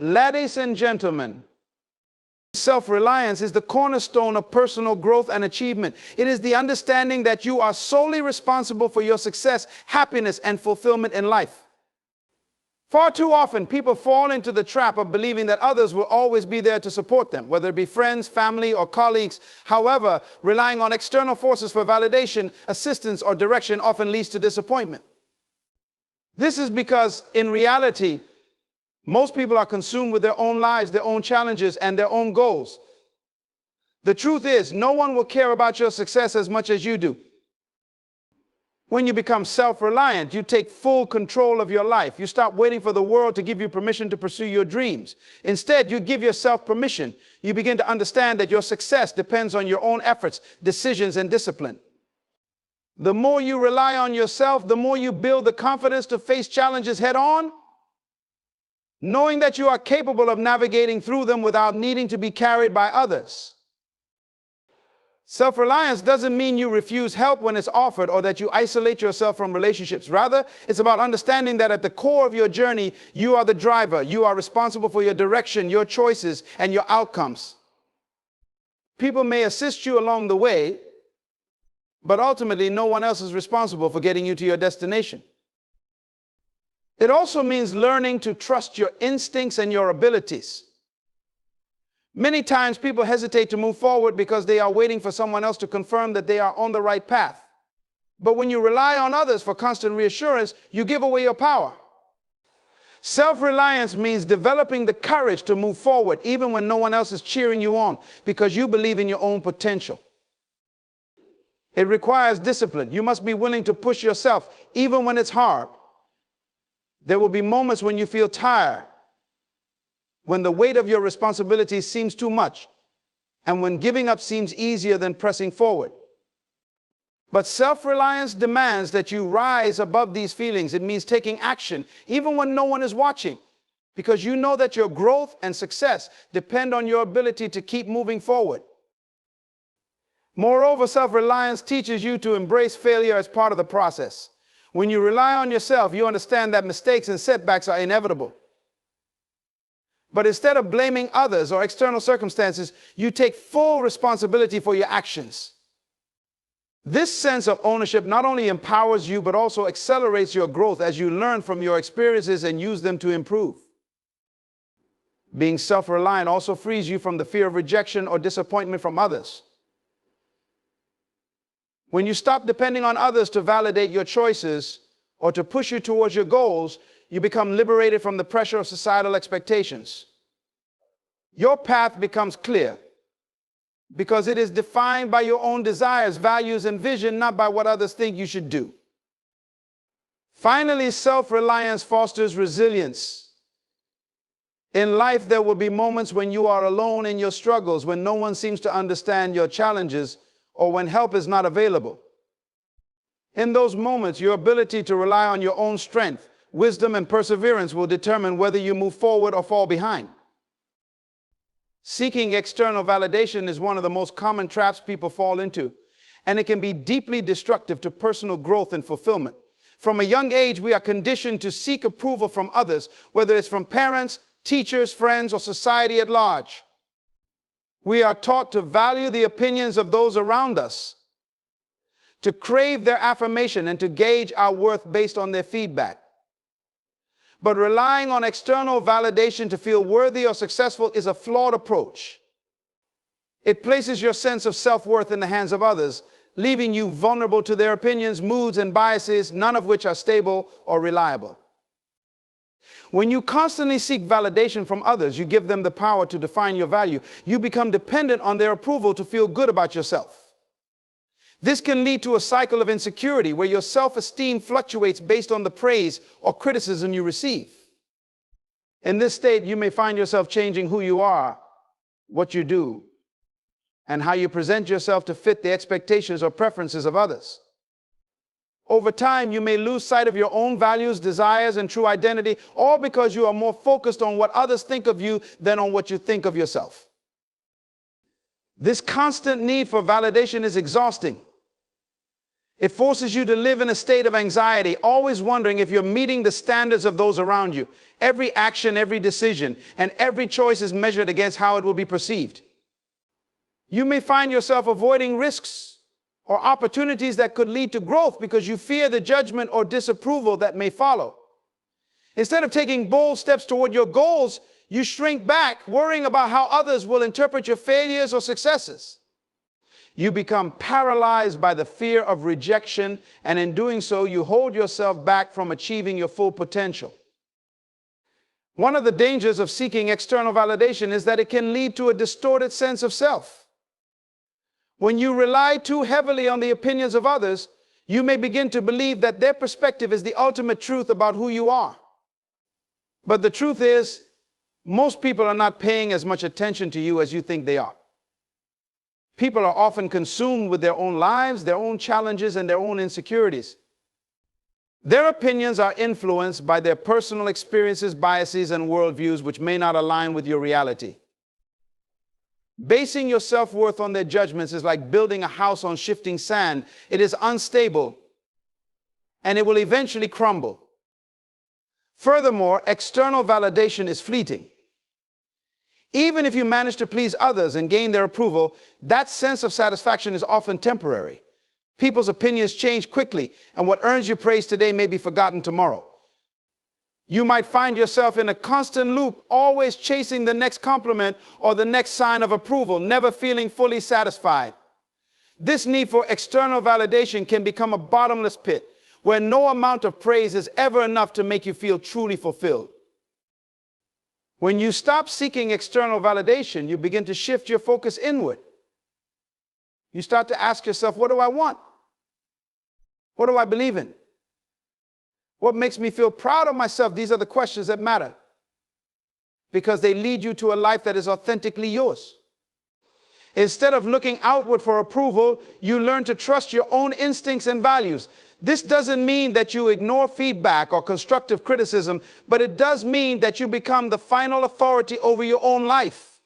Ladies and gentlemen, self-reliance is the cornerstone of personal growth and achievement. It is the understanding that you are solely responsible for your success, happiness, and fulfillment in life. Far too often, people fall into the trap of believing that others will always be there to support them, whether it be friends, family, or colleagues. However, relying on external forces for validation, assistance, or direction often leads to disappointment. This is because, in reality, most people are consumed with their own lives, their own challenges, and their own goals. The truth is, no one will care about your success as much as you do. When you become self-reliant, you take full control of your life. You stop waiting for the world to give you permission to pursue your dreams. Instead, you give yourself permission. You begin to understand that your success depends on your own efforts, decisions, and discipline. The more you rely on yourself, the more you build the confidence to face challenges head on, knowing that you are capable of navigating through them without needing to be carried by others. Self-reliance doesn't mean you refuse help when it's offered or that you isolate yourself from relationships. Rather, it's about understanding that at the core of your journey, you are the driver. You are responsible for your direction, your choices, and your outcomes. People may assist you along the way, but ultimately, no one else is responsible for getting you to your destination. It also means learning to trust your instincts and your abilities. Many times people hesitate to move forward because they are waiting for someone else to confirm that they are on the right path. But when you rely on others for constant reassurance, you give away your power. Self-reliance means developing the courage to move forward even when no one else is cheering you on because you believe in your own potential. It requires discipline. You must be willing to push yourself even when it's hard. There will be moments when you feel tired, when the weight of your responsibilities seems too much, and when giving up seems easier than pressing forward. But self-reliance demands that you rise above these feelings. It means taking action, even when no one is watching, because you know that your growth and success depend on your ability to keep moving forward. Moreover, self-reliance teaches you to embrace failure as part of the process. When you rely on yourself, you understand that mistakes and setbacks are inevitable. But instead of blaming others or external circumstances, you take full responsibility for your actions. This sense of ownership not only empowers you, but also accelerates your growth as you learn from your experiences and use them to improve. Being self-reliant also frees you from the fear of rejection or disappointment from others. When you stop depending on others to validate your choices or to push you towards your goals, you become liberated from the pressure of societal expectations. Your path becomes clear because it is defined by your own desires, values, and vision, not by what others think you should do. Finally, self-reliance fosters resilience. In life, there will be moments when you are alone in your struggles, when no one seems to understand your challenges, or when help is not available. In those moments, your ability to rely on your own strength, wisdom, and perseverance will determine whether you move forward or fall behind. Seeking external validation is one of the most common traps people fall into, and it can be deeply destructive to personal growth and fulfillment. From a young age, we are conditioned to seek approval from others, whether it's from parents, teachers, friends, or society at large. We are taught to value the opinions of those around us, to crave their affirmation, and to gauge our worth based on their feedback. But relying on external validation to feel worthy or successful is a flawed approach. It places your sense of self-worth in the hands of others, leaving you vulnerable to their opinions, moods, and biases, none of which are stable or reliable. When you constantly seek validation from others, you give them the power to define your value. You become dependent on their approval to feel good about yourself. This can lead to a cycle of insecurity where your self-esteem fluctuates based on the praise or criticism you receive. In this state, you may find yourself changing who you are, what you do, and how you present yourself to fit the expectations or preferences of others. Over time, you may lose sight of your own values, desires, and true identity, all because you are more focused on what others think of you than on what you think of yourself. This constant need for validation is exhausting. It forces you to live in a state of anxiety, always wondering if you're meeting the standards of those around you. Every action, every decision, and every choice is measured against how it will be perceived. You may find yourself avoiding risks or opportunities that could lead to growth because you fear the judgment or disapproval that may follow. Instead of taking bold steps toward your goals, you shrink back, worrying about how others will interpret your failures or successes. You become paralyzed by the fear of rejection, and in doing so, you hold yourself back from achieving your full potential. One of the dangers of seeking external validation is that it can lead to a distorted sense of self. When you rely too heavily on the opinions of others, you may begin to believe that their perspective is the ultimate truth about who you are. But the truth is, most people are not paying as much attention to you as you think they are. People are often consumed with their own lives, their own challenges, and their own insecurities. Their opinions are influenced by their personal experiences, biases, and worldviews which may not align with your reality. Basing your self-worth on their judgments is like building a house on shifting sand. It is unstable, and it will eventually crumble. Furthermore, external validation is fleeting. Even if you manage to please others and gain their approval, that sense of satisfaction is often temporary. People's opinions change quickly, and what earns you praise today may be forgotten tomorrow. You might find yourself in a constant loop, always chasing the next compliment or the next sign of approval, never feeling fully satisfied. This need for external validation can become a bottomless pit, where no amount of praise is ever enough to make you feel truly fulfilled. When you stop seeking external validation, you begin to shift your focus inward. You start to ask yourself, what do I want? What do I believe in? What makes me feel proud of myself? These are the questions that matter, because they lead you to a life that is authentically yours. Instead of looking outward for approval, you learn to trust your own instincts and values. This doesn't mean that you ignore feedback or constructive criticism, but it does mean that you become the final authority over your own life.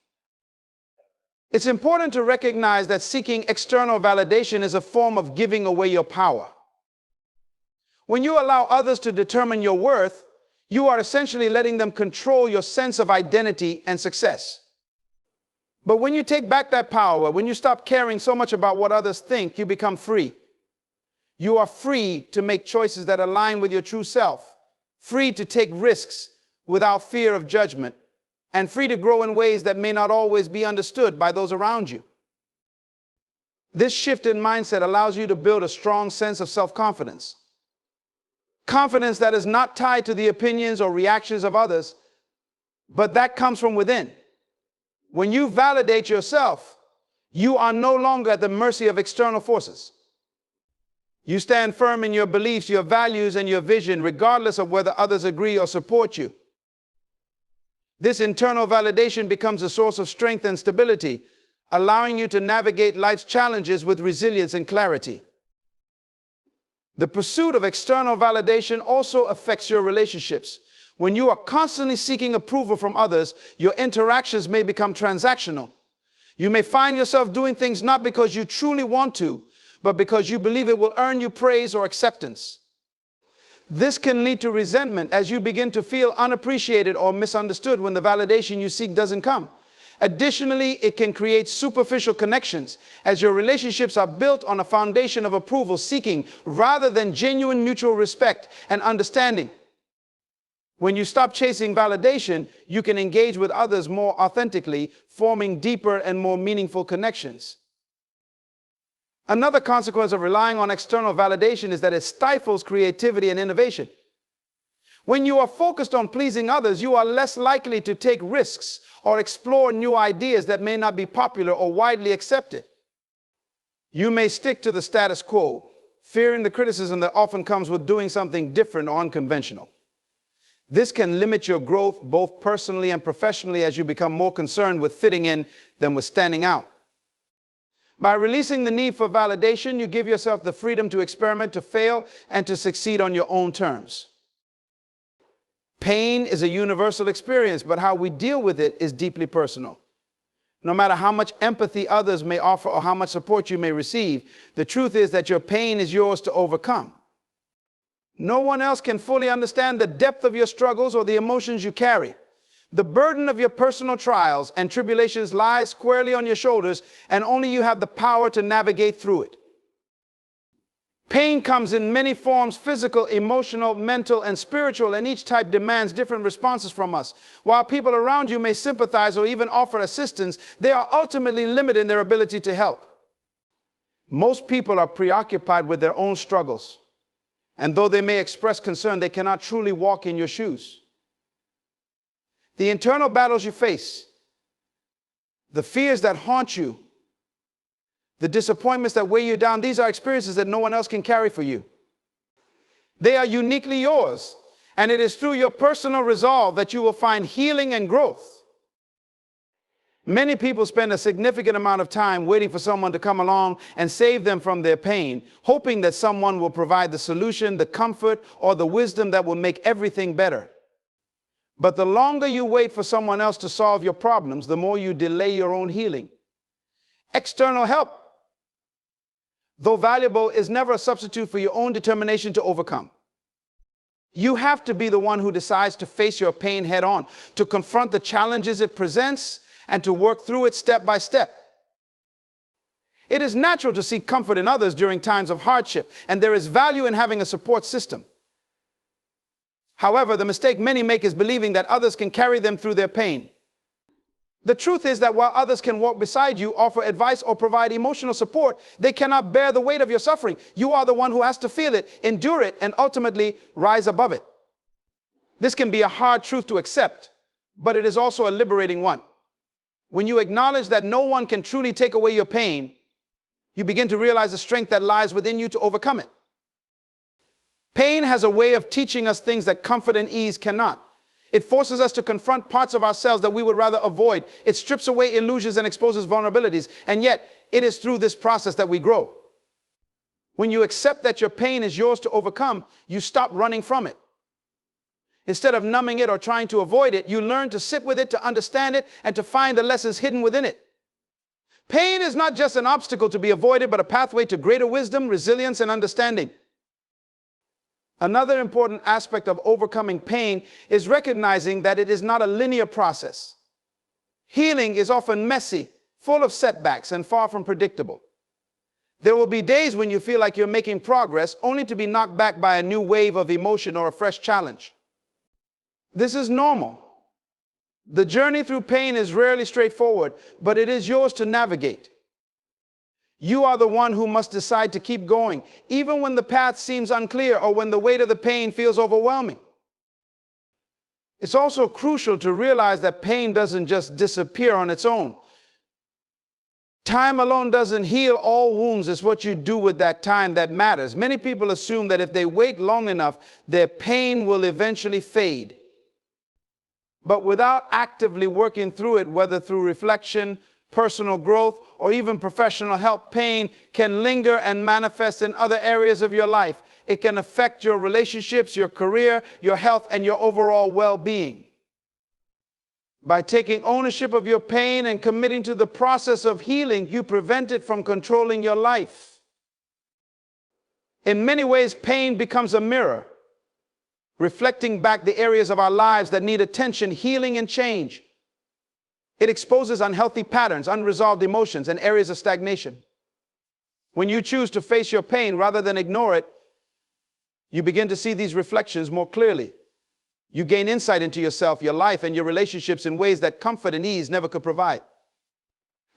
It's important to recognize that seeking external validation is a form of giving away your power. When you allow others to determine your worth, you are essentially letting them control your sense of identity and success. But when you take back that power, when you stop caring so much about what others think, you become free. You are free to make choices that align with your true self, free to take risks without fear of judgment, and free to grow in ways that may not always be understood by those around you. This shift in mindset allows you to build a strong sense of self-confidence. Confidence that is not tied to the opinions or reactions of others, but that comes from within. When you validate yourself, you are no longer at the mercy of external forces. You stand firm in your beliefs, your values, and your vision, regardless of whether others agree or support you. This internal validation becomes a source of strength and stability, allowing you to navigate life's challenges with resilience and clarity. The pursuit of external validation also affects your relationships. When you are constantly seeking approval from others, your interactions may become transactional. You may find yourself doing things not because you truly want to, but because you believe it will earn you praise or acceptance. This can lead to resentment as you begin to feel unappreciated or misunderstood when the validation you seek doesn't come. Additionally, it can create superficial connections as your relationships are built on a foundation of approval seeking rather than genuine mutual respect and understanding. When you stop chasing validation, you can engage with others more authentically, forming deeper and more meaningful connections. Another consequence of relying on external validation is that it stifles creativity and innovation. When you are focused on pleasing others, you are less likely to take risks or explore new ideas that may not be popular or widely accepted. You may stick to the status quo, fearing the criticism that often comes with doing something different or unconventional. This can limit your growth both personally and professionally as you become more concerned with fitting in than with standing out. By releasing the need for validation, you give yourself the freedom to experiment, to fail, and to succeed on your own terms. Pain is a universal experience, but how we deal with it is deeply personal. no matter how much empathy others may offer or how much support you may receive, the truth is that your pain is yours to overcome. No one else can fully understand the depth of your struggles or the emotions you carry. The burden of your personal trials and tribulations lies squarely on your shoulders, and only you have the power to navigate through it. Pain comes in many forms: physical, emotional, mental, and spiritual, and each type demands different responses from us. While people around you may sympathize or even offer assistance, they are ultimately limited in their ability to help. Most people are preoccupied with their own struggles, and though they may express concern, they cannot truly walk in your shoes. The internal battles you face, the fears that haunt you, the disappointments that weigh you down, these are experiences that no one else can carry for you. They are uniquely yours, and it is through your personal resolve that you will find healing and growth. Many people spend a significant amount of time waiting for someone to come along and save them from their pain, hoping that someone will provide the solution, the comfort, or the wisdom that will make everything better. But the longer you wait for someone else to solve your problems, the more you delay your own healing. External help, though valuable, is never a substitute for your own determination to overcome. You have to be the one who decides to face your pain head on, to confront the challenges it presents, and to work through it step by step. It is natural to seek comfort in others during times of hardship, and there is value in having a support system. However, the mistake many make is believing that others can carry them through their pain. The truth is that while others can walk beside you, offer advice, or provide emotional support, they cannot bear the weight of your suffering. You are the one who has to feel it, endure it, and ultimately rise above it. This can be a hard truth to accept, but it is also a liberating one. When you acknowledge that no one can truly take away your pain, you begin to realize the strength that lies within you to overcome it. Pain has a way of teaching us things that comfort and ease cannot. It forces us to confront parts of ourselves that we would rather avoid. It strips away illusions and exposes vulnerabilities. And yet, it is through this process that we grow. When you accept that your pain is yours to overcome, you stop running from it. Instead of numbing it or trying to avoid it, you learn to sit with it, to understand it, and to find the lessons hidden within it. Pain is not just an obstacle to be avoided, but a pathway to greater wisdom, resilience, and understanding. Another important aspect of overcoming pain is recognizing that it is not a linear process. Healing is often messy, full of setbacks, and far from predictable. There will be days when you feel like you're making progress, only to be knocked back by a new wave of emotion or a fresh challenge. This is normal. The journey through pain is rarely straightforward, but it is yours to navigate. You are the one who must decide to keep going, even when the path seems unclear or when the weight of the pain feels overwhelming. It's also crucial to realize that pain doesn't just disappear on its own. Time alone doesn't heal all wounds. It's what you do with that time that matters. Many people assume that if they wait long enough, their pain will eventually fade. But without actively working through it, whether through reflection, personal growth, or even professional help, pain can linger and manifest in other areas of your life. It can affect your relationships, your career, your health, and your overall well-being. By taking ownership of your pain and committing to the process of healing, you prevent it from controlling your life. In many ways, pain becomes a mirror, reflecting back the areas of our lives that need attention, healing, and change. It exposes unhealthy patterns, unresolved emotions, and areas of stagnation. When you choose to face your pain rather than ignore it, you begin to see these reflections more clearly. You gain insight into yourself, your life, and your relationships in ways that comfort and ease never could provide.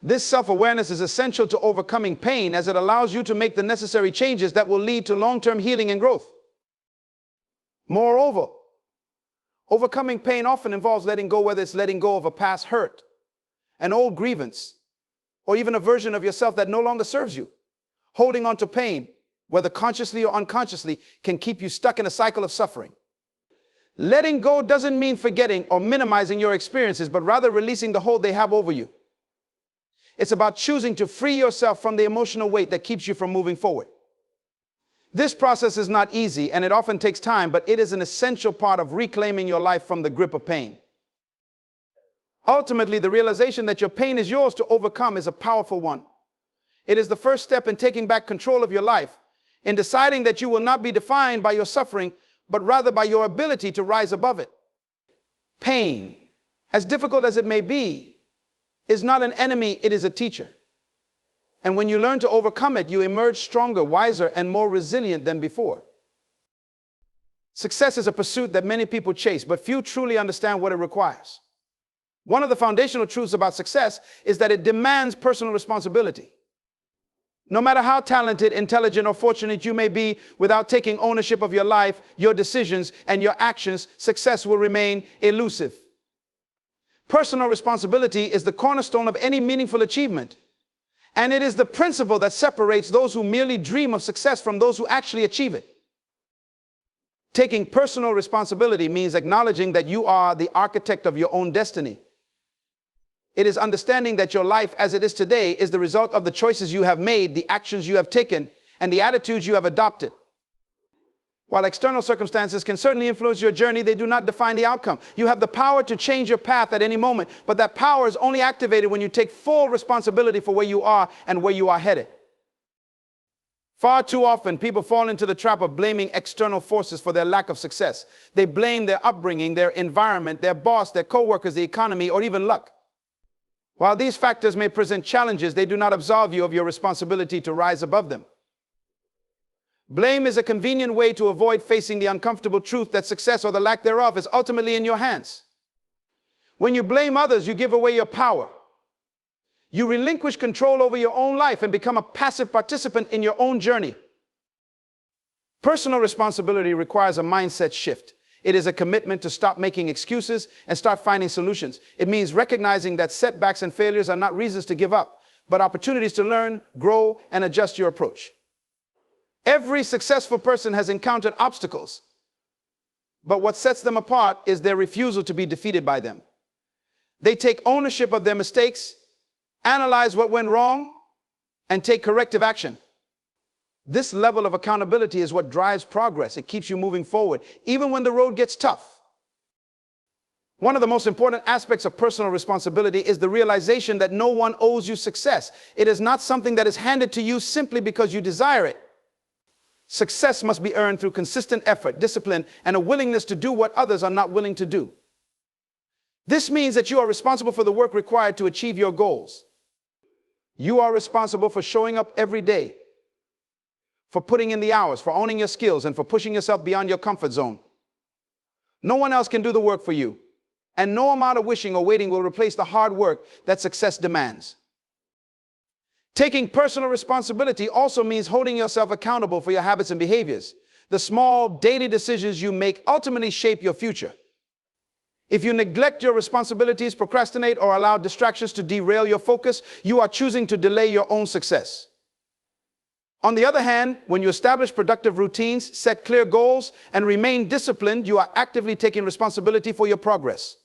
This self-awareness is essential to overcoming pain, as it allows you to make the necessary changes that will lead to long-term healing and growth. Moreover, overcoming pain often involves letting go, whether it's letting go of a past hurt, an old grievance, or even a version of yourself that no longer serves you. Holding on to pain, whether consciously or unconsciously, can keep you stuck in a cycle of suffering. Letting go doesn't mean forgetting or minimizing your experiences, but rather releasing the hold they have over you. It's about choosing to free yourself from the emotional weight that keeps you from moving forward. This process is not easy, and it often takes time, but it is an essential part of reclaiming your life from the grip of pain. Ultimately, the realization that your pain is yours to overcome is a powerful one. It is the first step in taking back control of your life, in deciding that you will not be defined by your suffering, but rather by your ability to rise above it. Pain, as difficult as it may be, is not an enemy, it is a teacher. And when you learn to overcome it, you emerge stronger, wiser, and more resilient than before. Success is a pursuit that many people chase, but few truly understand what it requires. One of the foundational truths about success is that it demands personal responsibility. No matter how talented, intelligent, or fortunate you may be, without taking ownership of your life, your decisions, and your actions, success will remain elusive. Personal responsibility is the cornerstone of any meaningful achievement. And it is the principle that separates those who merely dream of success from those who actually achieve it. Taking personal responsibility means acknowledging that you are the architect of your own destiny. It is understanding that your life as it is today is the result of the choices you have made, the actions you have taken, and the attitudes you have adopted. While external circumstances can certainly influence your journey, they do not define the outcome. You have the power to change your path at any moment, but that power is only activated when you take full responsibility for where you are and where you are headed. Far too often, people fall into the trap of blaming external forces for their lack of success. They blame their upbringing, their environment, their boss, their coworkers, the economy, or even luck. While these factors may present challenges, they do not absolve you of your responsibility to rise above them. Blame is a convenient way to avoid facing the uncomfortable truth that success or the lack thereof is ultimately in your hands. When you blame others, you give away your power. You relinquish control over your own life and become a passive participant in your own journey. Personal responsibility requires a mindset shift. It is a commitment to stop making excuses and start finding solutions. It means recognizing that setbacks and failures are not reasons to give up, but opportunities to learn, grow, and adjust your approach. Every successful person has encountered obstacles, but what sets them apart is their refusal to be defeated by them. They take ownership of their mistakes, analyze what went wrong, and take corrective action. This level of accountability is what drives progress. It keeps you moving forward, even when the road gets tough. One of the most important aspects of personal responsibility is the realization that no one owes you success. It is not something that is handed to you simply because you desire it. Success must be earned through consistent effort, discipline, and a willingness to do what others are not willing to do. This means that you are responsible for the work required to achieve your goals. You are responsible for showing up every day, for putting in the hours, for owning your skills, and for pushing yourself beyond your comfort zone. No one else can do the work for you, and no amount of wishing or waiting will replace the hard work that success demands. Taking personal responsibility also means holding yourself accountable for your habits and behaviors. The small daily decisions you make ultimately shape your future. If you neglect your responsibilities, procrastinate, or allow distractions to derail your focus, you are choosing to delay your own success. On the other hand, when you establish productive routines, set clear goals, and remain disciplined, you are actively taking responsibility for your progress.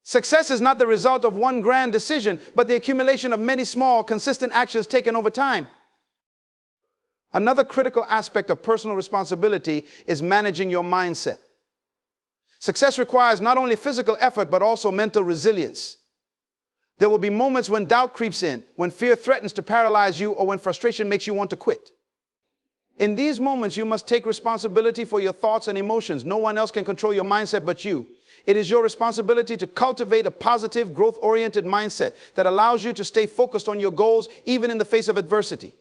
Success is not the result of one grand decision, but the accumulation of many small, consistent actions taken over time. Another critical aspect of personal responsibility is managing your mindset. Success requires not only physical effort, but also mental resilience. There will be moments when doubt creeps in, when fear threatens to paralyze you, or when frustration makes you want to quit. In these moments, you must take responsibility for your thoughts and emotions. No one else can control your mindset but you. It is your responsibility to cultivate a positive, growth-oriented mindset that allows you to stay focused on your goals, even in the face of adversity.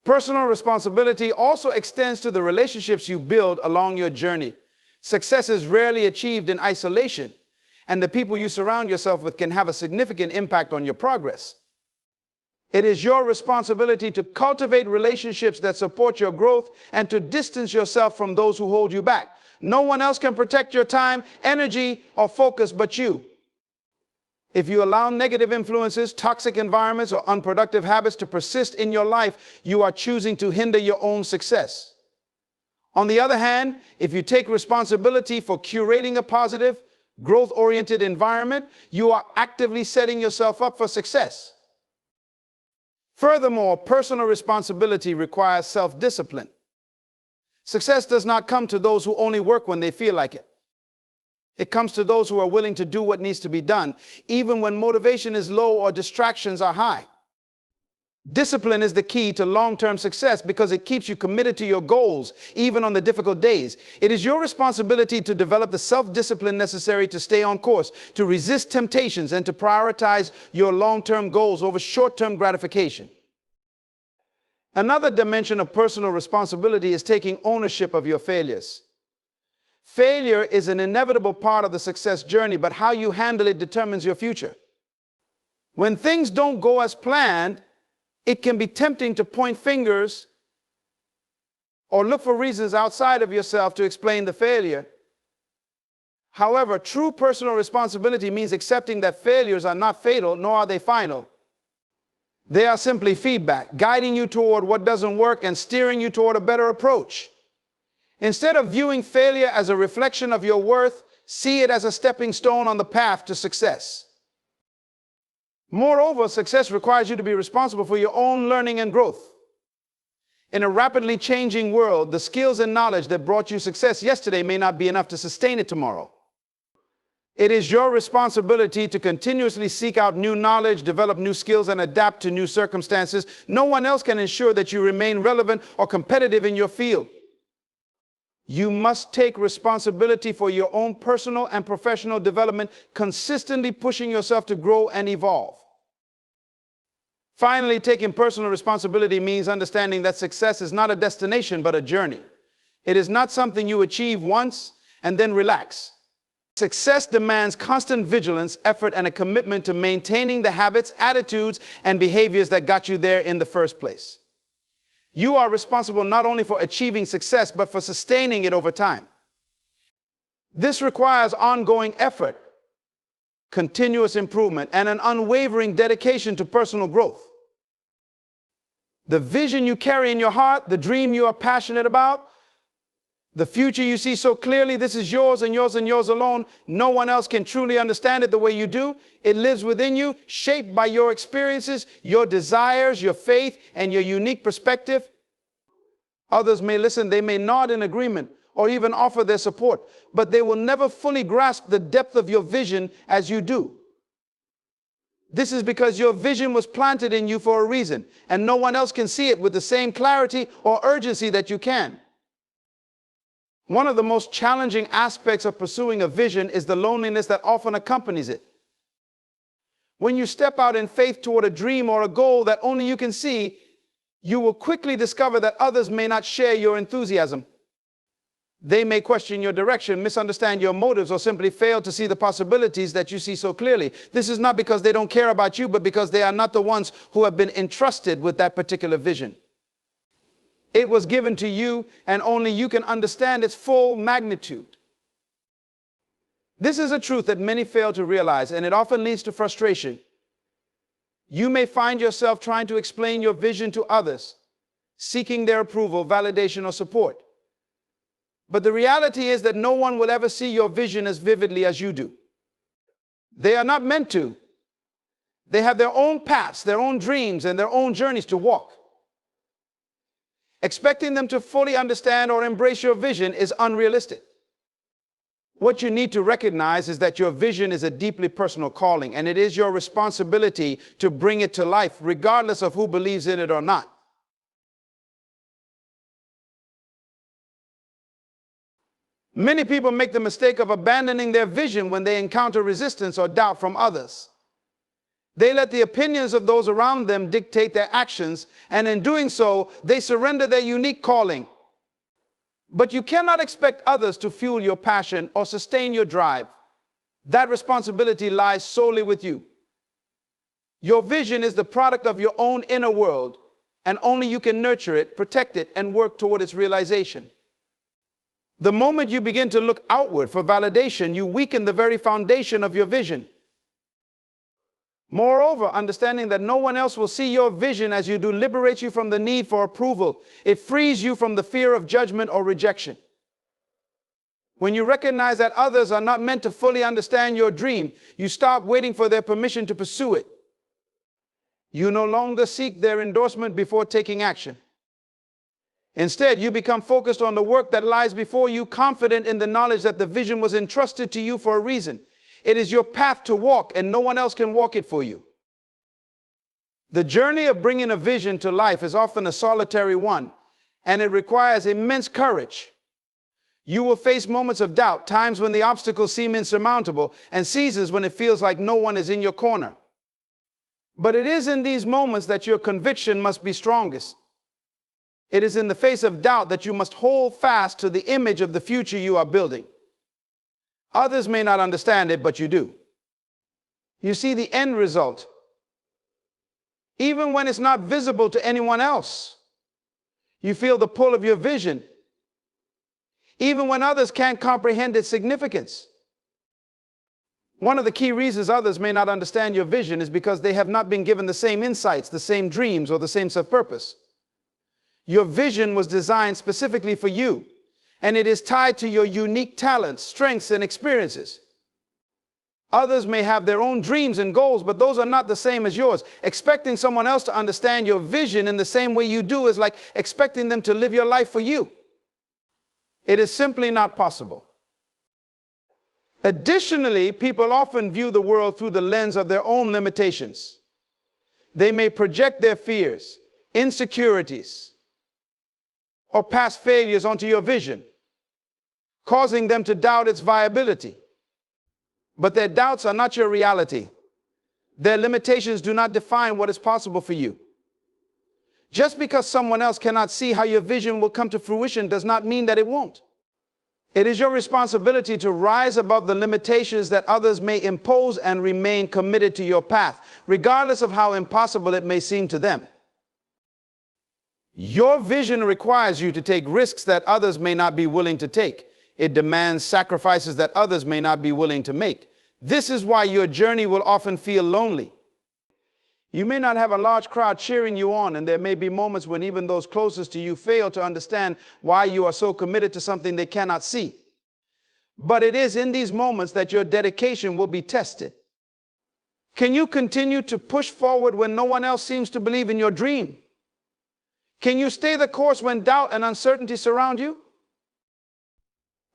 Personal responsibility also extends to the relationships you build along your journey. Success is rarely achieved in isolation, and the people you surround yourself with can have a significant impact on your progress. It is your responsibility to cultivate relationships that support your growth and to distance yourself from those who hold you back. No one else can protect your time, energy, or focus but you. If you allow negative influences, toxic environments, or unproductive habits to persist in your life, you are choosing to hinder your own success. On the other hand, if you take responsibility for curating a positive, growth-oriented environment, you are actively setting yourself up for success. Furthermore, personal responsibility requires self-discipline. Success does not come to those who only work when they feel like it. It comes to those who are willing to do what needs to be done, even when motivation is low or distractions are high. Discipline is the key to long-term success because it keeps you committed to your goals, even on the difficult days. It is your responsibility to develop the self-discipline necessary to stay on course, to resist temptations, and to prioritize your long-term goals over short-term gratification. Another dimension of personal responsibility is taking ownership of your failures. Failure is an inevitable part of the success journey, but how you handle it determines your future. When things don't go as planned, it can be tempting to point fingers or look for reasons outside of yourself to explain the failure. However, true personal responsibility means accepting that failures are not fatal, nor are they final. They are simply feedback, guiding you toward what doesn't work and steering you toward a better approach. Instead of viewing failure as a reflection of your worth, see it as a stepping stone on the path to success. Moreover, success requires you to be responsible for your own learning and growth. In a rapidly changing world, the skills and knowledge that brought you success yesterday may not be enough to sustain it tomorrow. It is your responsibility to continuously seek out new knowledge, develop new skills, and adapt to new circumstances. No one else can ensure that you remain relevant or competitive in your field. You must take responsibility for your own personal and professional development, consistently pushing yourself to grow and evolve. Finally, taking personal responsibility means understanding that success is not a destination, but a journey. It is not something you achieve once and then relax. Success demands constant vigilance, effort, and a commitment to maintaining the habits, attitudes, and behaviors that got you there in the first place. You are responsible not only for achieving success, but for sustaining it over time. This requires ongoing effort, continuous improvement, and an unwavering dedication to personal growth. The vision you carry in your heart, the dream you are passionate about, the future you see so clearly, this is yours and yours and yours alone. No one else can truly understand it the way you do. It lives within you, shaped by your experiences, your desires, your faith, and your unique perspective. Others may listen, they may nod in agreement, or even offer their support, but they will never fully grasp the depth of your vision as you do. This is because your vision was planted in you for a reason, and no one else can see it with the same clarity or urgency that you can. One of the most challenging aspects of pursuing a vision is the loneliness that often accompanies it. When you step out in faith toward a dream or a goal that only you can see, you will quickly discover that others may not share your enthusiasm. They may question your direction, misunderstand your motives, or simply fail to see the possibilities that you see so clearly. This is not because they don't care about you, but because they are not the ones who have been entrusted with that particular vision. It was given to you, and only you can understand its full magnitude. This is a truth that many fail to realize, and it often leads to frustration. You may find yourself trying to explain your vision to others, seeking their approval, validation, or support. But the reality is that no one will ever see your vision as vividly as you do. They are not meant to. They have their own paths, their own dreams, and their own journeys to walk. Expecting them to fully understand or embrace your vision is unrealistic. What you need to recognize is that your vision is a deeply personal calling, and it is your responsibility to bring it to life, regardless of who believes in it or not. Many people make the mistake of abandoning their vision when they encounter resistance or doubt from others. They let the opinions of those around them dictate their actions, and in doing so, they surrender their unique calling. But you cannot expect others to fuel your passion or sustain your drive. That responsibility lies solely with you. Your vision is the product of your own inner world, and only you can nurture it, protect it, and work toward its realization. The moment you begin to look outward for validation, you weaken the very foundation of your vision. Moreover, understanding that no one else will see your vision as you do liberates you from the need for approval. It frees you from the fear of judgment or rejection. When you recognize that others are not meant to fully understand your dream, you stop waiting for their permission to pursue it. You no longer seek their endorsement before taking action. Instead, you become focused on the work that lies before you, confident in the knowledge that the vision was entrusted to you for a reason. It is your path to walk, and no one else can walk it for you. The journey of bringing a vision to life is often a solitary one, and it requires immense courage. You will face moments of doubt, times when the obstacles seem insurmountable, and seasons when it feels like no one is in your corner. But it is in these moments that your conviction must be strongest. It is in the face of doubt that you must hold fast to the image of the future you are building. Others may not understand it, but you do. You see the end result, even when it's not visible to anyone else. You feel the pull of your vision, even when others can't comprehend its significance. One of the key reasons others may not understand your vision is because they have not been given the same insights, the same dreams, or the same self-purpose. Your vision was designed specifically for you, and it is tied to your unique talents, strengths, and experiences. Others may have their own dreams and goals, but those are not the same as yours. Expecting someone else to understand your vision in the same way you do is like expecting them to live your life for you. It is simply not possible. Additionally, people often view the world through the lens of their own limitations. They may project their fears, insecurities, or past failures onto your vision, causing them to doubt its viability. But their doubts are not your reality. Their limitations do not define what is possible for you. Just because someone else cannot see how your vision will come to fruition does not mean that it won't. It is your responsibility to rise above the limitations that others may impose and remain committed to your path, regardless of how impossible it may seem to them. Your vision requires you to take risks that others may not be willing to take. It demands sacrifices that others may not be willing to make. This is why your journey will often feel lonely. You may not have a large crowd cheering you on, and there may be moments when even those closest to you fail to understand why you are so committed to something they cannot see. But it is in these moments that your dedication will be tested. Can you continue to push forward when no one else seems to believe in your dream? Can you stay the course when doubt and uncertainty surround you?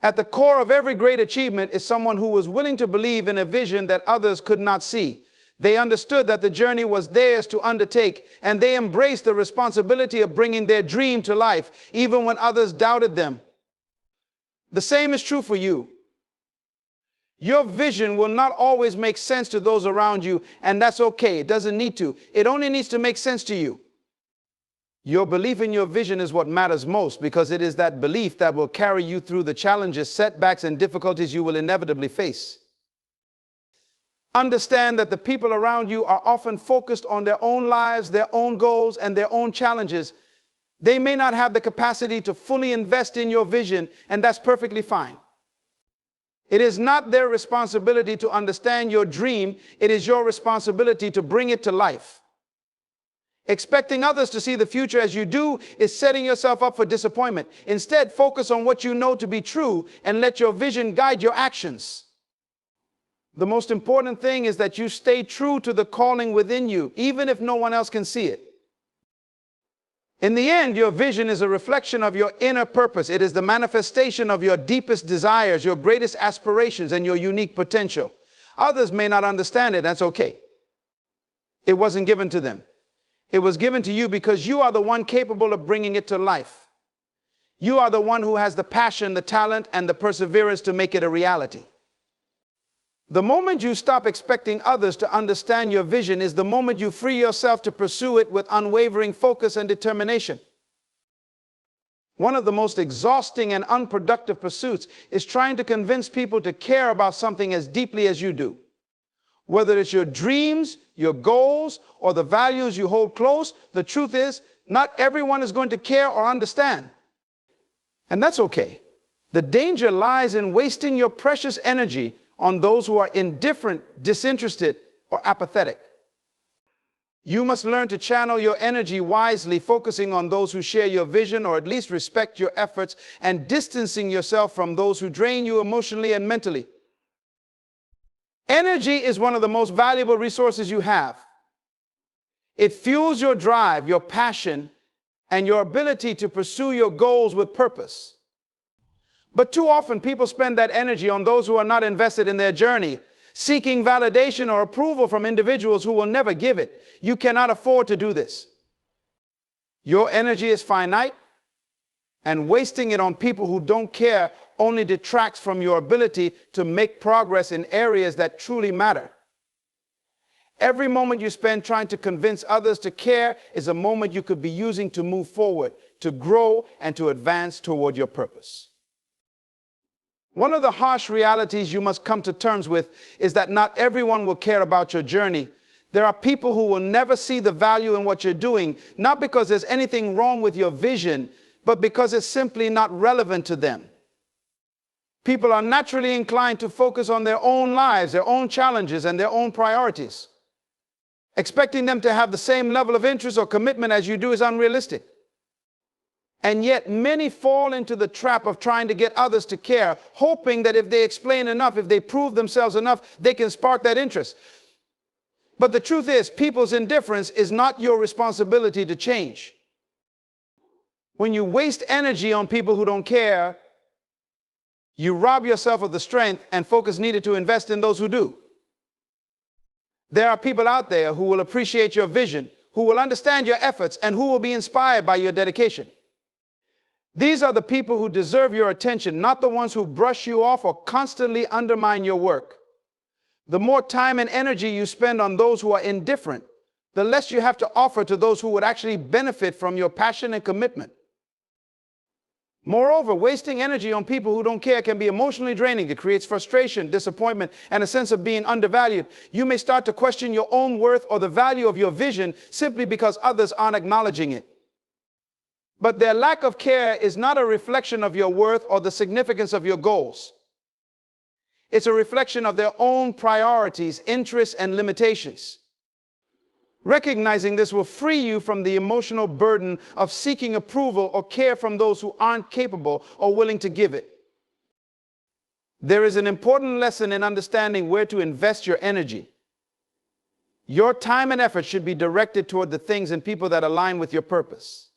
At the core of every great achievement is someone who was willing to believe in a vision that others could not see. They understood that the journey was theirs to undertake, and they embraced the responsibility of bringing their dream to life, even when others doubted them. The same is true for you. Your vision will not always make sense to those around you, and that's okay. It doesn't need to. It only needs to make sense to you. Your belief in your vision is what matters most, because it is that belief that will carry you through the challenges, setbacks, and difficulties you will inevitably face. Understand that the people around you are often focused on their own lives, their own goals, and their own challenges. They may not have the capacity to fully invest in your vision, and that's perfectly fine. It is not their responsibility to understand your dream. It is your responsibility to bring it to life. Expecting others to see the future as you do is setting yourself up for disappointment. Instead, focus on what you know to be true and let your vision guide your actions. The most important thing is that you stay true to the calling within you, even if no one else can see it. In the end, your vision is a reflection of your inner purpose. It is the manifestation of your deepest desires, your greatest aspirations, and your unique potential. Others may not understand it. That's okay. It wasn't given to them. It was given to you because you are the one capable of bringing it to life. You are the one who has the passion, the talent, and the perseverance to make it a reality. The moment you stop expecting others to understand your vision is the moment you free yourself to pursue it with unwavering focus and determination. One of the most exhausting and unproductive pursuits is trying to convince people to care about something as deeply as you do. Whether it's your dreams, your goals, or the values you hold close, the truth is, not everyone is going to care or understand. And that's okay. The danger lies in wasting your precious energy on those who are indifferent, disinterested, or apathetic. You must learn to channel your energy wisely, focusing on those who share your vision or at least respect your efforts, and distancing yourself from those who drain you emotionally and mentally. Energy is one of the most valuable resources you have. It fuels your drive, your passion, and your ability to pursue your goals with purpose. But too often, people spend that energy on those who are not invested in their journey, seeking validation or approval from individuals who will never give it. You cannot afford to do this. Your energy is finite, and wasting it on people who don't care only detracts from your ability to make progress in areas that truly matter. Every moment you spend trying to convince others to care is a moment you could be using to move forward, to grow, and to advance toward your purpose. One of the harsh realities you must come to terms with is that not everyone will care about your journey. There are people who will never see the value in what you're doing, not because there's anything wrong with your vision, but because it's simply not relevant to them. People are naturally inclined to focus on their own lives, their own challenges, and their own priorities. Expecting them to have the same level of interest or commitment as you do is unrealistic. And yet many fall into the trap of trying to get others to care, hoping that if they explain enough, if they prove themselves enough, they can spark that interest. But the truth is, people's indifference is not your responsibility to change. When you waste energy on people who don't care, you rob yourself of the strength and focus needed to invest in those who do. There are people out there who will appreciate your vision, who will understand your efforts, and who will be inspired by your dedication. These are the people who deserve your attention, not the ones who brush you off or constantly undermine your work. The more time and energy you spend on those who are indifferent, the less you have to offer to those who would actually benefit from your passion and commitment. Moreover, wasting energy on people who don't care can be emotionally draining. It creates frustration, disappointment, and a sense of being undervalued. You may start to question your own worth or the value of your vision simply because others aren't acknowledging it. But their lack of care is not a reflection of your worth or the significance of your goals. It's a reflection of their own priorities, interests, and limitations. Recognizing this will free you from the emotional burden of seeking approval or care from those who aren't capable or willing to give it. There is an important lesson in understanding where to invest your energy. Your time and effort should be directed toward the things and people that align with your purpose.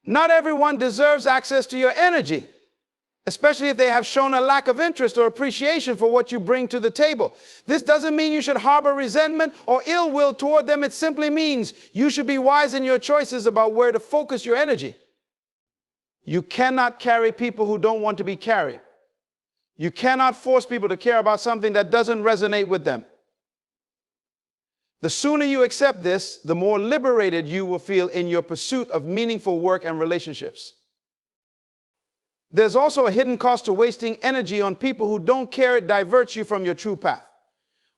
Not everyone deserves access to your energy, especially if they have shown a lack of interest or appreciation for what you bring to the table. This doesn't mean you should harbor resentment or ill will toward them. It simply means you should be wise in your choices about where to focus your energy. You cannot carry people who don't want to be carried. You cannot force people to care about something that doesn't resonate with them. The sooner you accept this, the more liberated you will feel in your pursuit of meaningful work and relationships. There's also a hidden cost to wasting energy on people who don't care. It diverts you from your true path.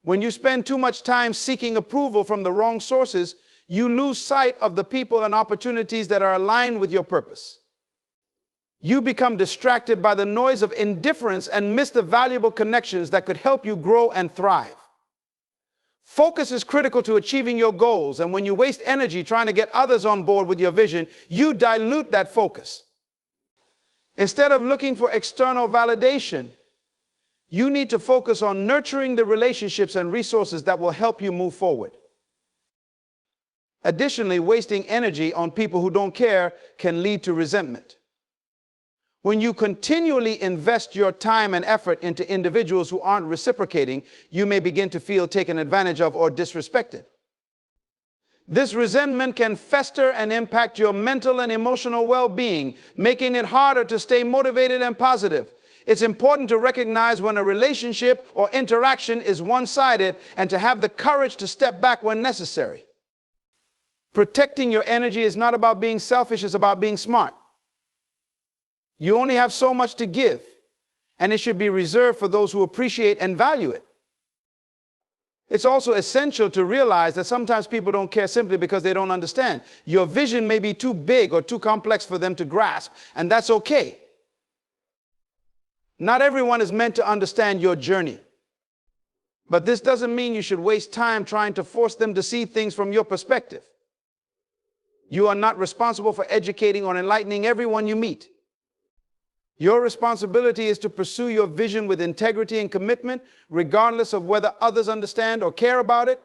When you spend too much time seeking approval from the wrong sources, you lose sight of the people and opportunities that are aligned with your purpose. You become distracted by the noise of indifference and miss the valuable connections that could help you grow and thrive. Focus is critical to achieving your goals, and when you waste energy trying to get others on board with your vision, you dilute that focus. Instead of looking for external validation, you need to focus on nurturing the relationships and resources that will help you move forward. Additionally, wasting energy on people who don't care can lead to resentment. When you continually invest your time and effort into individuals who aren't reciprocating, you may begin to feel taken advantage of or disrespected. This resentment can fester and impact your mental and emotional well-being, making it harder to stay motivated and positive. It's important to recognize when a relationship or interaction is one-sided and to have the courage to step back when necessary. Protecting your energy is not about being selfish, it's about being smart. You only have so much to give, and it should be reserved for those who appreciate and value it. It's also essential to realize that sometimes people don't care simply because they don't understand. Your vision may be too big or too complex for them to grasp, and that's okay. Not everyone is meant to understand your journey. But this doesn't mean you should waste time trying to force them to see things from your perspective. You are not responsible for educating or enlightening everyone you meet. Your responsibility is to pursue your vision with integrity and commitment, regardless of whether others understand or care about it.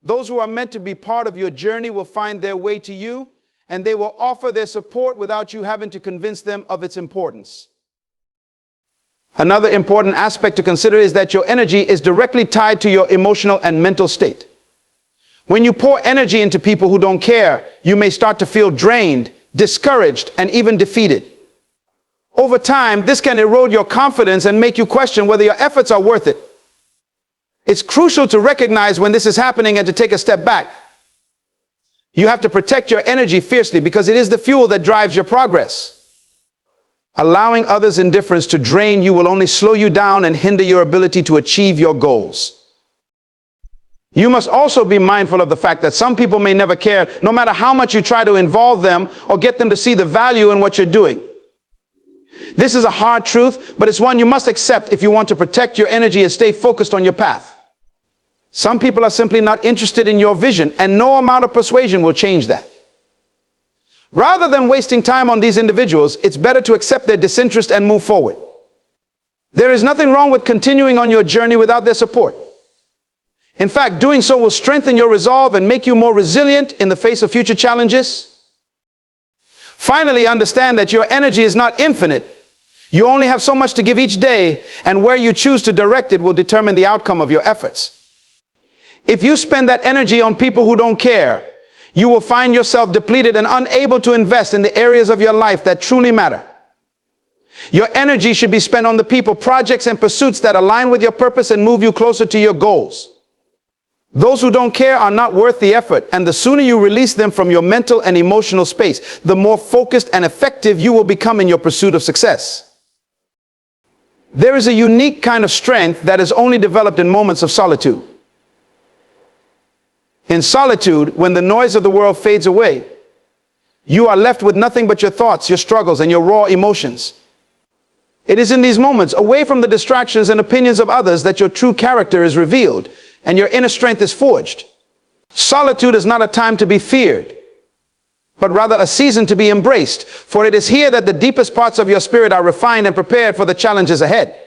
Those who are meant to be part of your journey will find their way to you, and they will offer their support without you having to convince them of its importance. Another important aspect to consider is that your energy is directly tied to your emotional and mental state. When you pour energy into people who don't care, you may start to feel drained, discouraged, and even defeated. Over time, this can erode your confidence and make you question whether your efforts are worth it. It's crucial to recognize when this is happening and to take a step back. You have to protect your energy fiercely because it is the fuel that drives your progress. Allowing others' indifference to drain you will only slow you down and hinder your ability to achieve your goals. You must also be mindful of the fact that some people may never care, no matter how much you try to involve them or get them to see the value in what you're doing. This is a hard truth, but it's one you must accept if you want to protect your energy and stay focused on your path. Some people are simply not interested in your vision, and no amount of persuasion will change that. Rather than wasting time on these individuals, it's better to accept their disinterest and move forward. There is nothing wrong with continuing on your journey without their support. In fact, doing so will strengthen your resolve and make you more resilient in the face of future challenges. Finally, understand that your energy is not infinite. You only have so much to give each day, and where you choose to direct it will determine the outcome of your efforts. If you spend that energy on people who don't care, you will find yourself depleted and unable to invest in the areas of your life that truly matter. Your energy should be spent on the people, projects, and pursuits that align with your purpose and move you closer to your goals. Those who don't care are not worth the effort, and the sooner you release them from your mental and emotional space, the more focused and effective you will become in your pursuit of success. There is a unique kind of strength that is only developed in moments of solitude. In solitude, when the noise of the world fades away, you are left with nothing but your thoughts, your struggles, and your raw emotions. It is in these moments, away from the distractions and opinions of others, that your true character is revealed and your inner strength is forged. Solitude is not a time to be feared, but rather a season to be embraced, for it is here that the deepest parts of your spirit are refined and prepared for the challenges ahead.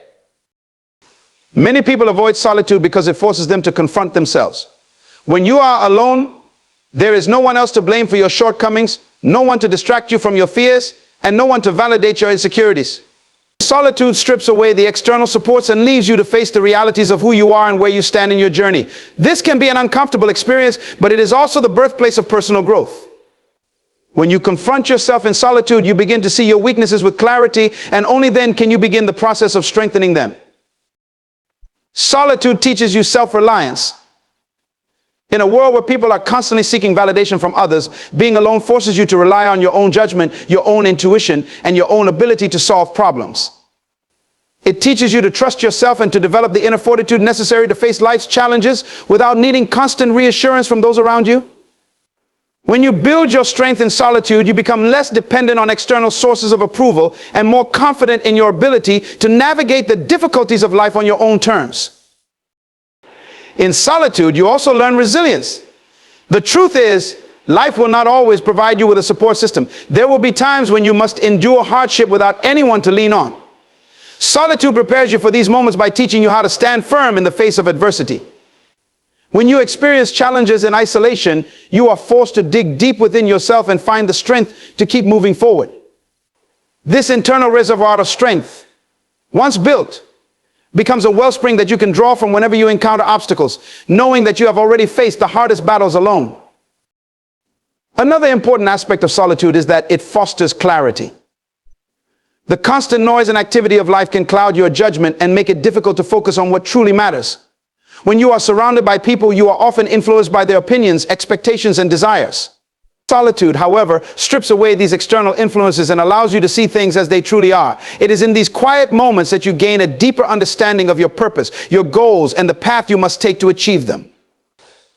Many people avoid solitude because it forces them to confront themselves. When you are alone, there is no one else to blame for your shortcomings, no one to distract you from your fears, and no one to validate your insecurities. Solitude strips away the external supports and leaves you to face the realities of who you are and where you stand in your journey. This can be an uncomfortable experience, but it is also the birthplace of personal growth. When you confront yourself in solitude, you begin to see your weaknesses with clarity, and only then can you begin the process of strengthening them. Solitude teaches you self-reliance. In a world where people are constantly seeking validation from others, being alone forces you to rely on your own judgment, your own intuition, and your own ability to solve problems. It teaches you to trust yourself and to develop the inner fortitude necessary to face life's challenges without needing constant reassurance from those around you. When you build your strength in solitude, you become less dependent on external sources of approval and more confident in your ability to navigate the difficulties of life on your own terms. In solitude, you also learn resilience. The truth is, life will not always provide you with a support system. There will be times when you must endure hardship without anyone to lean on. Solitude prepares you for these moments by teaching you how to stand firm in the face of adversity. When you experience challenges in isolation, you are forced to dig deep within yourself and find the strength to keep moving forward. This internal reservoir of strength, once built, becomes a wellspring that you can draw from whenever you encounter obstacles, knowing that you have already faced the hardest battles alone. Another important aspect of solitude is that it fosters clarity. The constant noise and activity of life can cloud your judgment and make it difficult to focus on what truly matters. When you are surrounded by people, you are often influenced by their opinions, expectations, and desires. Solitude, however, strips away these external influences and allows you to see things as they truly are. It is in these quiet moments that you gain a deeper understanding of your purpose, your goals, and the path you must take to achieve them.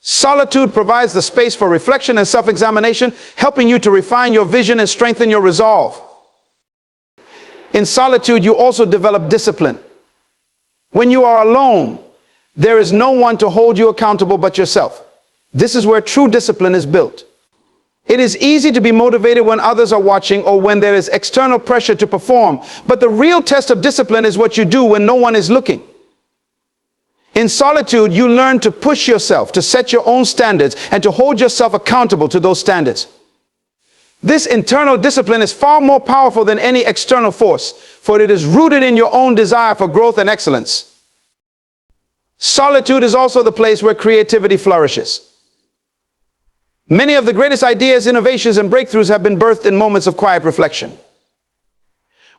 Solitude provides the space for reflection and self-examination, helping you to refine your vision and strengthen your resolve. In solitude, you also develop discipline. When you are alone, there is no one to hold you accountable but yourself. This is where true discipline is built. It is easy to be motivated when others are watching or when there is external pressure to perform, but the real test of discipline is what you do when no one is looking. In solitude, you learn to push yourself, to set your own standards, and to hold yourself accountable to those standards. This internal discipline is far more powerful than any external force, for it is rooted in your own desire for growth and excellence. Solitude is also the place where creativity flourishes. Many of the greatest ideas, innovations, and breakthroughs have been birthed in moments of quiet reflection.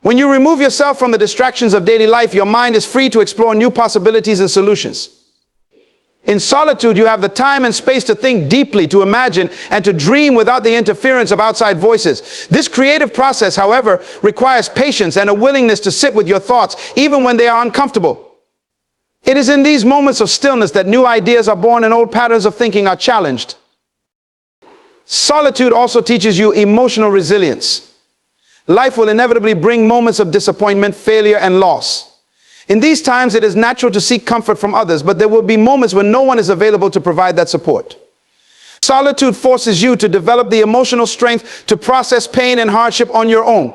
When you remove yourself from the distractions of daily life, your mind is free to explore new possibilities and solutions. In solitude, you have the time and space to think deeply, to imagine, and to dream without the interference of outside voices. This creative process, however, requires patience and a willingness to sit with your thoughts, even when they are uncomfortable. It is in these moments of stillness that new ideas are born and old patterns of thinking are challenged. Solitude also teaches you emotional resilience. Life will inevitably bring moments of disappointment, failure, and loss. In these times, it is natural to seek comfort from others, but there will be moments when no one is available to provide that support. Solitude forces you to develop the emotional strength to process pain and hardship on your own.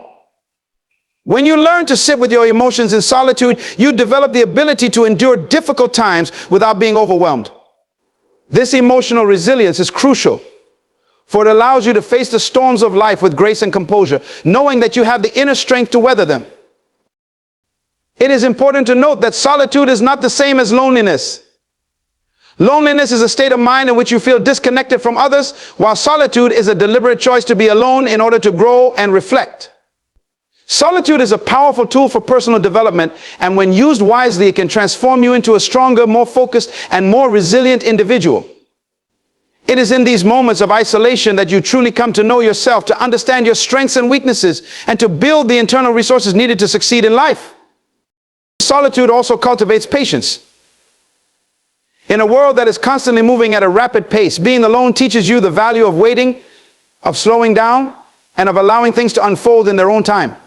When you learn to sit with your emotions in solitude, you develop the ability to endure difficult times without being overwhelmed. This emotional resilience is crucial, for it allows you to face the storms of life with grace and composure, knowing that you have the inner strength to weather them. It is important to note that solitude is not the same as loneliness. Loneliness is a state of mind in which you feel disconnected from others, while solitude is a deliberate choice to be alone in order to grow and reflect. Solitude is a powerful tool for personal development, and when used wisely, it can transform you into a stronger, more focused, and more resilient individual. It is in these moments of isolation that you truly come to know yourself, to understand your strengths and weaknesses, and to build the internal resources needed to succeed in life. Solitude also cultivates patience. In a world that is constantly moving at a rapid pace, being alone teaches you the value of waiting, of slowing down, and of allowing things to unfold in their own time.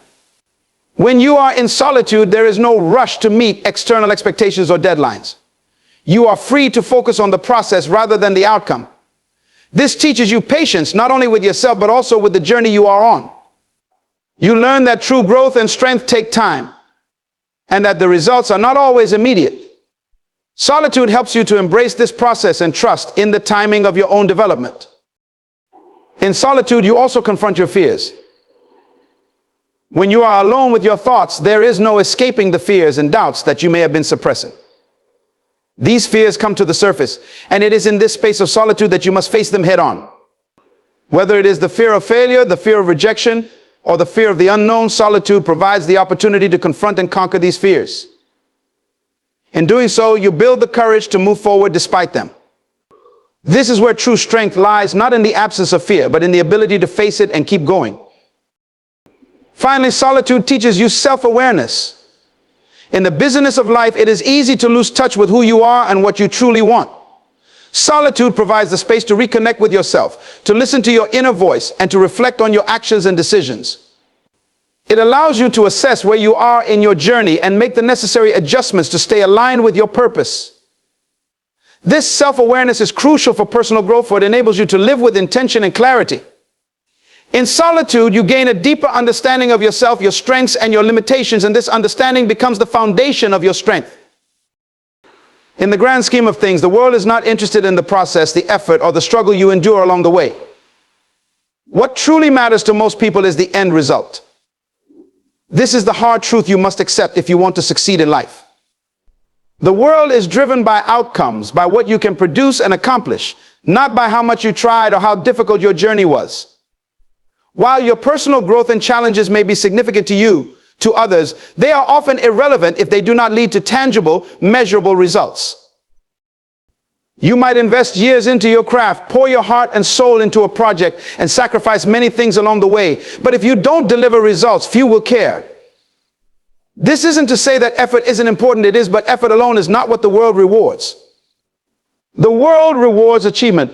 When you are in solitude, there is no rush to meet external expectations or deadlines. You are free to focus on the process rather than the outcome. This teaches you patience, not only with yourself, but also with the journey you are on. You learn that true growth and strength take time, and that the results are not always immediate. Solitude helps you to embrace this process and trust in the timing of your own development. In solitude, you also confront your fears. When you are alone with your thoughts, there is no escaping the fears and doubts that you may have been suppressing. These fears come to the surface, and it is in this space of solitude that you must face them head on. Whether it is the fear of failure, the fear of rejection, or the fear of the unknown, solitude provides the opportunity to confront and conquer these fears. In doing so, you build the courage to move forward despite them. This is where true strength lies, not in the absence of fear, but in the ability to face it and keep going. Finally, solitude teaches you self-awareness. In the business of life, it is easy to lose touch with who you are and what you truly want. Solitude provides the space to reconnect with yourself, to listen to your inner voice, and to reflect on your actions and decisions. It allows you to assess where you are in your journey and make the necessary adjustments to stay aligned with your purpose. This self-awareness is crucial for personal growth, for it enables you to live with intention and clarity. In solitude, you gain a deeper understanding of yourself, your strengths, and your limitations, and this understanding becomes the foundation of your strength. In the grand scheme of things, the world is not interested in the process, the effort, or the struggle you endure along the way. What truly matters to most people is the end result. This is the hard truth you must accept if you want to succeed in life. The world is driven by outcomes, by what you can produce and accomplish, not by how much you tried or how difficult your journey was. While your personal growth and challenges may be significant to you, to others, they are often irrelevant if they do not lead to tangible, measurable results. You might invest years into your craft, pour your heart and soul into a project, and sacrifice many things along the way. But if you don't deliver results, few will care. This isn't to say that effort isn't important, it is, but effort alone is not what the world rewards. The world rewards achievement.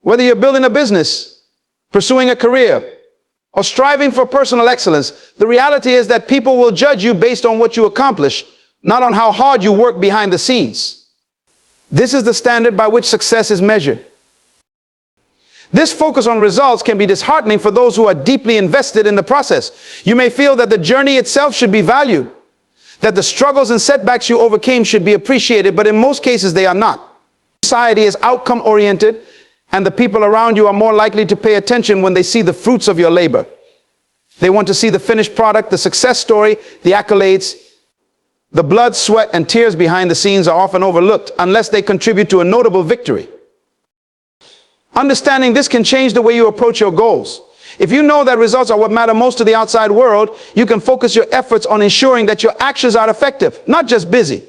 Whether you're building a business, pursuing a career, or striving for personal excellence, the reality is that people will judge you based on what you accomplish, not on how hard you work behind the scenes. This is the standard by which success is measured. This focus on results can be disheartening for those who are deeply invested in the process. You may feel that the journey itself should be valued. that the struggles and setbacks you overcame should be appreciated, but in most cases they are not. Society is outcome oriented, and the people around you are more likely to pay attention when they see the fruits of your labor. They want to see the finished product, the success story, the accolades. The blood, sweat, and tears behind the scenes are often overlooked unless they contribute to a notable victory. Understanding this can change the way you approach your goals. If you know that results are what matter most to the outside world, you can focus your efforts on ensuring that your actions are effective, not just busy.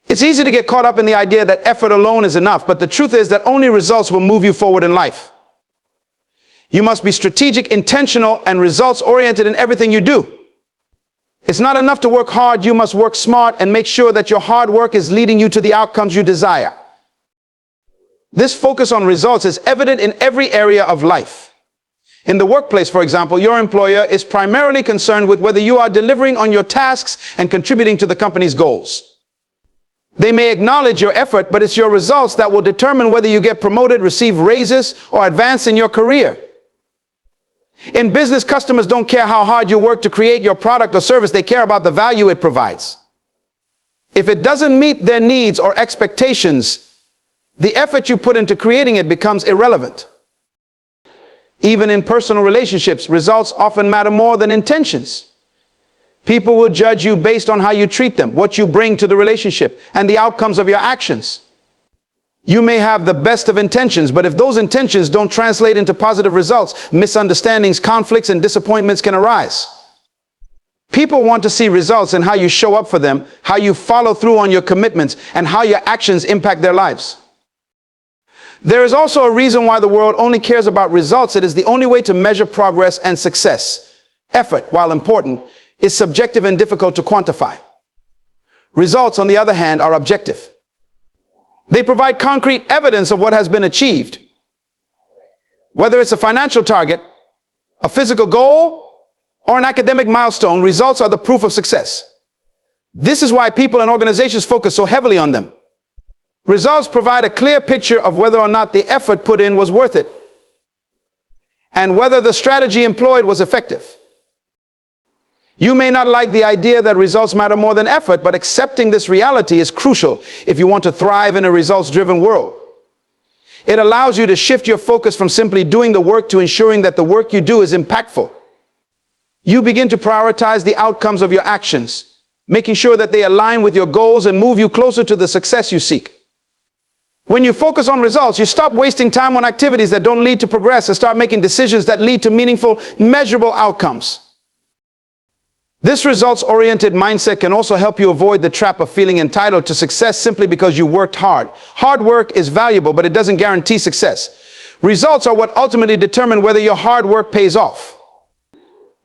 It's easy to get caught up in the idea that effort alone is enough, but the truth is that only results will move you forward in life. You must be strategic, intentional, and results-oriented in everything you do. It's not enough to work hard, you must work smart and make sure that your hard work is leading you to the outcomes you desire. This focus on results is evident in every area of life. In the workplace, for example, your employer is primarily concerned with whether you are delivering on your tasks and contributing to the company's goals. They may acknowledge your effort, but it's your results that will determine whether you get promoted, receive raises, or advance in your career. In business, customers don't care how hard you work to create your product or service. They care about the value it provides. If it doesn't meet their needs or expectations, the effort you put into creating it becomes irrelevant. Even in personal relationships, results often matter more than intentions. People will judge you based on how you treat them, what you bring to the relationship, and the outcomes of your actions. You may have the best of intentions, but if those intentions don't translate into positive results, misunderstandings, conflicts, and disappointments can arise. People want to see results in how you show up for them, how you follow through on your commitments, and how your actions impact their lives. There is also a reason why the world only cares about results. It is the only way to measure progress and success. Effort, while important, is subjective and difficult to quantify. Results, on the other hand, are objective. They provide concrete evidence of what has been achieved. Whether it's a financial target, a physical goal, or an academic milestone, results are the proof of success. This is why people and organizations focus so heavily on them. Results provide a clear picture of whether or not the effort put in was worth it, and whether the strategy employed was effective. You may not like the idea that results matter more than effort, but accepting this reality is crucial if you want to thrive in a results-driven world. It allows you to shift your focus from simply doing the work to ensuring that the work you do is impactful. You begin to prioritize the outcomes of your actions, making sure that they align with your goals and move you closer to the success you seek. When you focus on results, you stop wasting time on activities that don't lead to progress and start making decisions that lead to meaningful, measurable outcomes. This results-oriented mindset can also help you avoid the trap of feeling entitled to success simply because you worked hard. Hard work is valuable, but it doesn't guarantee success. Results are what ultimately determine whether your hard work pays off.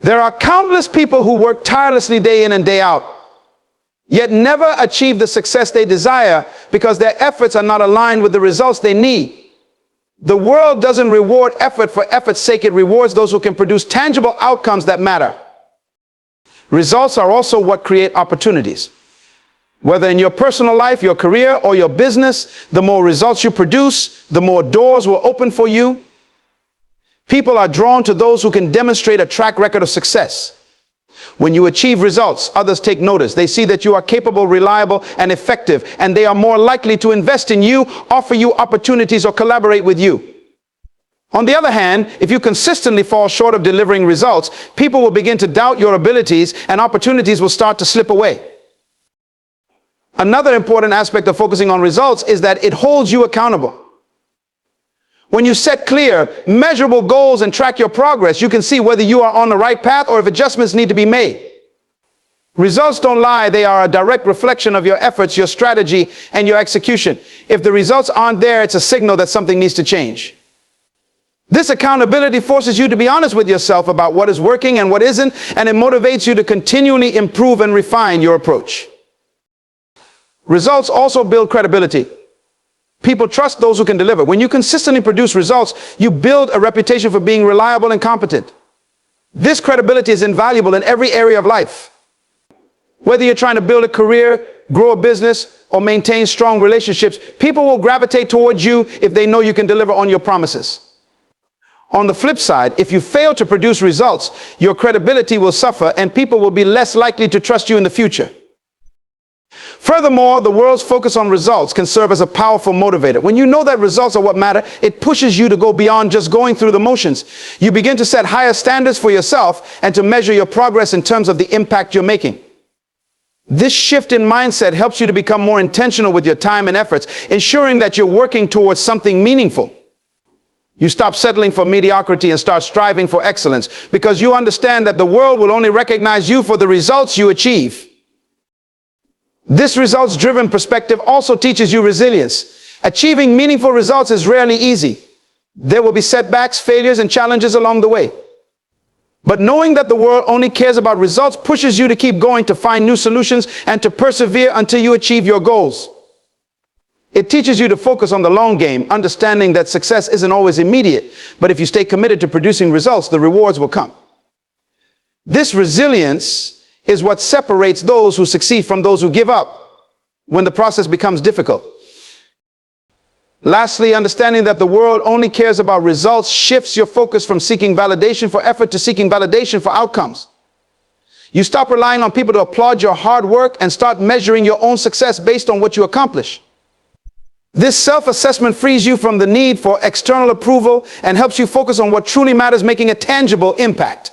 There are countless people who work tirelessly day in and day out, yet never achieve the success they desire because their efforts are not aligned with the results they need. The world doesn't reward effort for effort's sake. It rewards those who can produce tangible outcomes that matter. Results are also what create opportunities. Whether in your personal life, your career, or your business, the more results you produce, the more doors will open for you. People are drawn to those who can demonstrate a track record of success. When you achieve results, others take notice. They see that you are capable, reliable, and effective, and they are more likely to invest in you, offer you opportunities, or collaborate with you. On the other hand, if you consistently fall short of delivering results, people will begin to doubt your abilities and opportunities will start to slip away. Another important aspect of focusing on results is that it holds you accountable. When you set clear, measurable goals and track your progress, you can see whether you are on the right path or if adjustments need to be made. Results don't lie. They are a direct reflection of your efforts, your strategy, and your execution. If the results aren't there, it's a signal that something needs to change. This accountability forces you to be honest with yourself about what is working and what isn't, and it motivates you to continually improve and refine your approach. Results also build credibility. People trust those who can deliver. When you consistently produce results, you build a reputation for being reliable and competent. This credibility is invaluable in every area of life. Whether you're trying to build a career, grow a business, or maintain strong relationships, people will gravitate towards you if they know you can deliver on your promises. On the flip side, if you fail to produce results, your credibility will suffer and people will be less likely to trust you in the future. Furthermore, the world's focus on results can serve as a powerful motivator. When you know that results are what matter, it pushes you to go beyond just going through the motions. You begin to set higher standards for yourself and to measure your progress in terms of the impact you're making. This shift in mindset helps you to become more intentional with your time and efforts, ensuring that you're working towards something meaningful. You stop settling for mediocrity and start striving for excellence because you understand that the world will only recognize you for the results you achieve. This results-driven perspective also teaches you resilience. Achieving meaningful results is rarely easy. There will be setbacks, failures, and challenges along the way. But knowing that the world only cares about results pushes you to keep going, to find new solutions, and to persevere until you achieve your goals. It teaches you to focus on the long game, understanding that success isn't always immediate, but if you stay committed to producing results, the rewards will come. This resilience is what separates those who succeed from those who give up when the process becomes difficult. Lastly, understanding that the world only cares about results shifts your focus from seeking validation for effort to seeking validation for outcomes. You stop relying on people to applaud your hard work and start measuring your own success based on what you accomplish. This self-assessment frees you from the need for external approval and helps you focus on what truly matters, making a tangible impact.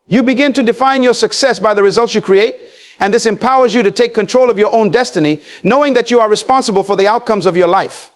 You begin to define your success by the results you create, and this empowers you to take control of your own destiny, knowing that you are responsible for the outcomes of your life.